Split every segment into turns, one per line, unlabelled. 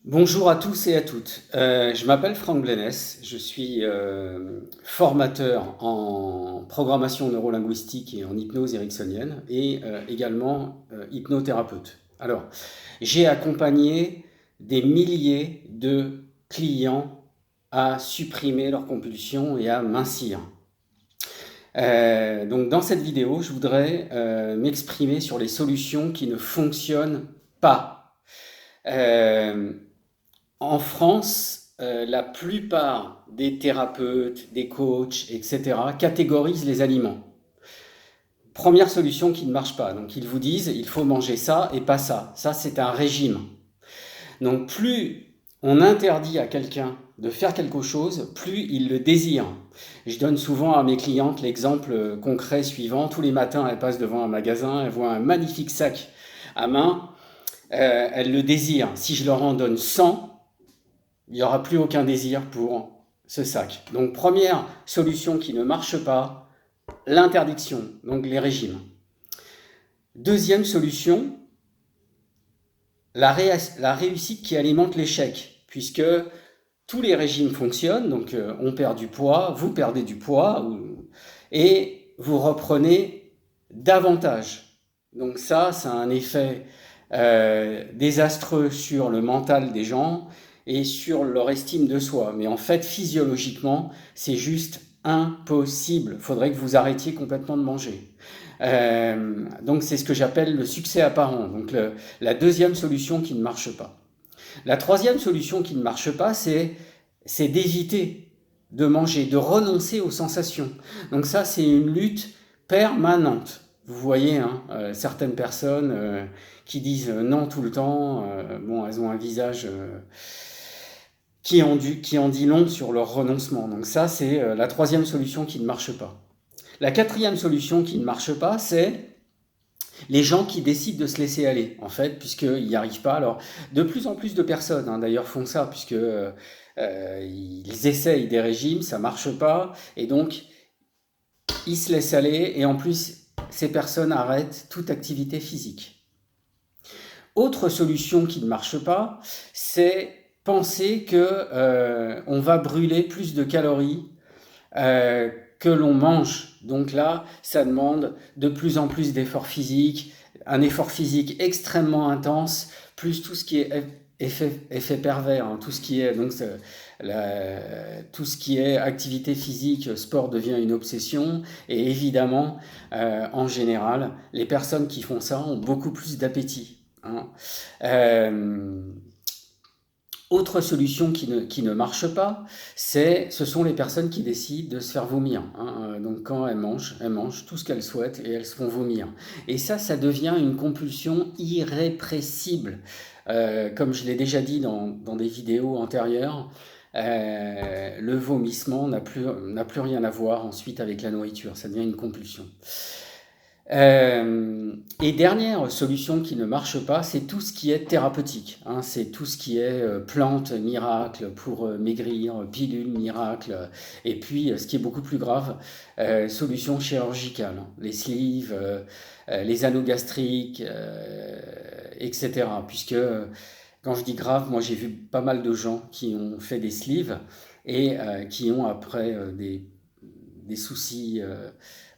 Bonjour à tous et à toutes. Je m'appelle Franck Blenès, je suis formateur en programmation neurolinguistique et en hypnose ericksonienne et également hypnothérapeute. Alors, j'ai accompagné des milliers de clients à supprimer leurs compulsions et à mincir. Donc dans cette vidéo, je voudrais m'exprimer sur les solutions qui ne fonctionnent pas. Euh, En France, la plupart des thérapeutes, des coachs, etc., catégorisent les aliments. Première solution qui ne marche pas. Donc ils vous disent, il faut manger ça et pas ça. Ça, c'est un régime. Donc plus on interdit à quelqu'un de faire quelque chose, plus il le désire. Je donne souvent à mes clientes l'exemple concret suivant. Tous les matins, elles passent devant un magasin, elles voient un magnifique sac à main, elles le désirent. Si je leur en donne 100, il n'y aura plus aucun désir pour ce sac. Donc première solution qui ne marche pas, l'interdiction, donc les régimes. Deuxième solution, la réussite qui alimente l'échec, puisque tous les régimes fonctionnent, donc on perd du poids, vous perdez du poids, et vous reprenez davantage. Donc ça a un effet désastreux sur le mental des gens et sur leur estime de soi. Mais en fait, physiologiquement, c'est juste impossible. Il faudrait que vous arrêtiez complètement de manger. Donc c'est ce que j'appelle le succès apparent. Donc la deuxième solution qui ne marche pas. La troisième solution qui ne marche pas, c'est d'éviter de manger, de renoncer aux sensations. Donc ça, c'est une lutte permanente. Vous voyez, hein, certaines personnes qui disent non tout le temps, bon, elles ont un visage qui en dit long sur leur renoncement. Donc ça, c'est la troisième solution qui ne marche pas. La quatrième solution qui ne marche pas, c'est les gens qui décident de se laisser aller, en fait, puisqu'ils n'y arrivent pas. Alors, de plus en plus de personnes, hein, d'ailleurs, font ça, puisque ils essayent des régimes, ça marche pas, et donc ils se laissent aller, et en plus, ces personnes arrêtent toute activité physique. Autre solution qui ne marche pas, c'est penser que on va brûler plus de calories que l'on mange. Donc là, ça demande de plus en plus d'efforts physiques, un effort physique extrêmement intense, plus tout ce qui est effet pervers, hein, tout ce qui est donc tout ce qui est activité physique, sport devient une obsession. Et évidemment, en général, les personnes qui font ça ont beaucoup plus d'appétit, hein. Autre solution qui ne marche pas, ce sont les personnes qui décident de se faire vomir, hein. Donc quand elles mangent tout ce qu'elles souhaitent et elles se font vomir. Et ça devient une compulsion irrépressible. Comme je l'ai déjà dit dans des vidéos antérieures, le vomissement n'a plus rien à voir ensuite avec la nourriture, ça devient une compulsion. Et dernière solution qui ne marche pas, c'est tout ce qui est thérapeutique, hein. C'est tout ce qui est plantes miracles pour maigrir, pilules miracles, et puis ce qui est beaucoup plus grave, solutions chirurgicales, hein. Les sleeves, les anneaux gastriques, etc. Puisque quand je dis grave, moi j'ai vu pas mal de gens qui ont fait des sleeves et qui ont après des soucis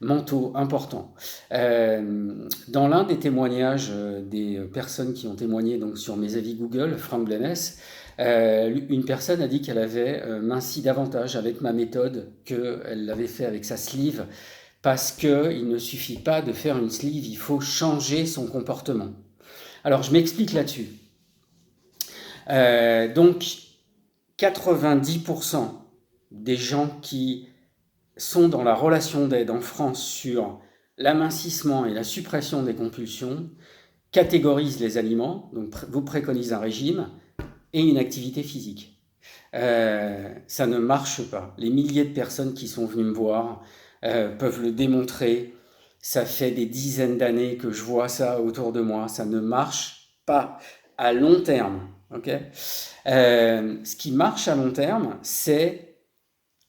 mentaux importants. Dans l'un des témoignages des personnes qui ont témoigné donc, sur mes avis Google, Franck Blenès, une personne a dit qu'elle avait minci davantage avec ma méthode qu'elle l'avait fait avec sa sleeve, parce qu'il ne suffit pas de faire une sleeve, il faut changer son comportement. Alors je m'explique là-dessus. Donc 90% des gens qui sont dans la relation d'aide en France sur l'amincissement et la suppression des compulsions, catégorisent les aliments, donc vous préconisez un régime et une activité physique. Ça ne marche pas. Les milliers de personnes qui sont venues me voir peuvent le démontrer. Ça fait des dizaines d'années que je vois ça autour de moi. Ça ne marche pas à long terme. Okay, ce qui marche à long terme, c'est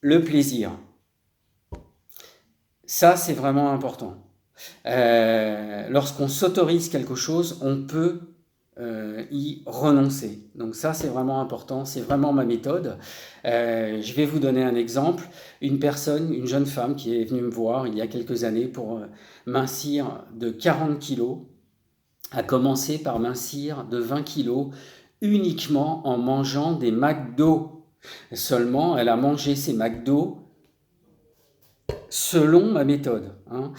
le plaisir. Ça, c'est vraiment important. Lorsqu'on s'autorise quelque chose, on peut y renoncer. Donc ça, c'est vraiment important, c'est vraiment ma méthode. Je vais vous donner un exemple. Une personne, une jeune femme qui est venue me voir il y a quelques années pour mincir de 40 kilos, a commencé par mincir de 20 kilos uniquement en mangeant des McDo. Seulement, elle a mangé ces McDo selon ma méthode, hein.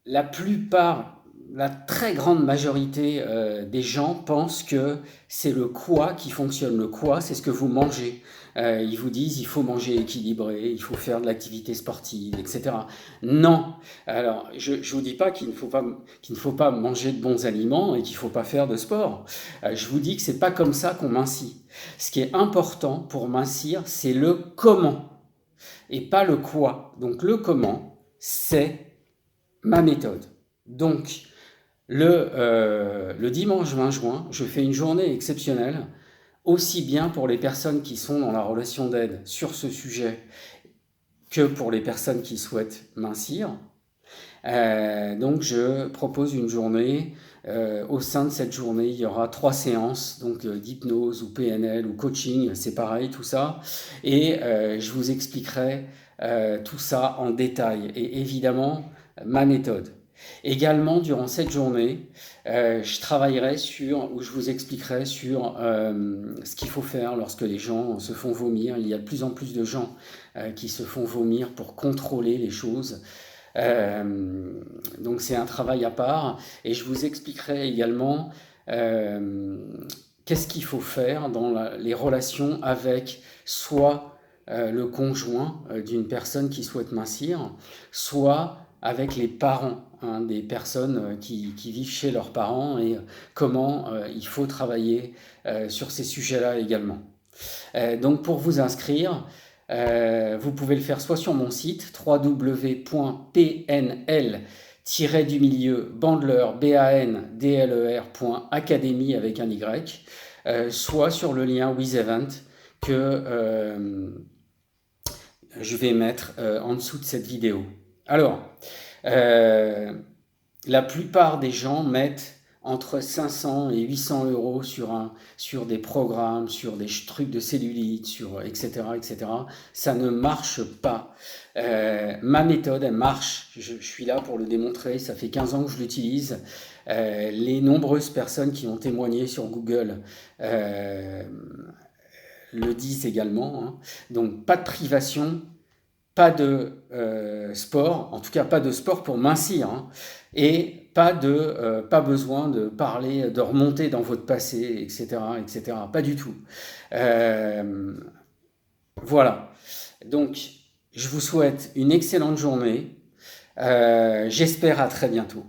La plupart, la très grande majorité des gens pensent que c'est le quoi qui fonctionne. Le quoi, c'est ce que vous mangez. Ils vous disent il faut manger équilibré, il faut faire de l'activité sportive, etc. Non. Alors, je ne vous dis pas qu'il ne faut pas manger de bons aliments et qu'il ne faut pas faire de sport. Je vous dis que c'est pas comme ça qu'on mincit. Ce qui est important pour mincir, c'est le comment et pas le quoi. Donc le comment, c'est ma méthode. Donc le dimanche 20 juin, je fais une journée exceptionnelle, aussi bien pour les personnes qui sont dans la relation d'aide sur ce sujet que pour les personnes qui souhaitent mincir. Donc je propose une journée. Au sein de cette journée, il y aura 3 séances donc d'hypnose ou PNL ou coaching, c'est pareil tout ça. Et je vous expliquerai tout ça en détail et évidemment ma méthode. Également, durant cette journée, je travaillerai sur, ou je vous expliquerai sur ce qu'il faut faire lorsque les gens se font vomir. Il y a de plus en plus de gens qui se font vomir pour contrôler les choses. Donc c'est un travail à part et je vous expliquerai également qu'est-ce qu'il faut faire dans les relations avec soit le conjoint d'une personne qui souhaite mincir, soit avec les parents, hein, des personnes qui vivent chez leurs parents et comment il faut travailler sur ces sujets-là également. Donc pour vous inscrire, vous pouvez le faire soit sur mon site www.pnl-bandler.academy avec un Y, soit sur le lien WithEvent que je vais mettre en dessous de cette vidéo. Alors, la plupart des gens mettent entre 500 et 800 euros sur des programmes, sur des trucs de cellulite, etc., etc. Ça ne marche pas. Ma méthode, elle marche. Je suis là pour le démontrer. Ça fait 15 ans que je l'utilise. Les nombreuses personnes qui ont témoigné sur Google le disent également, hein. Donc, pas de privation, pas de sport, en tout cas pas de sport pour mincir, hein, et pas besoin de parler, de remonter dans votre passé, etc., etc. Pas du tout. Voilà. Donc, je vous souhaite une excellente journée. J'espère à très bientôt.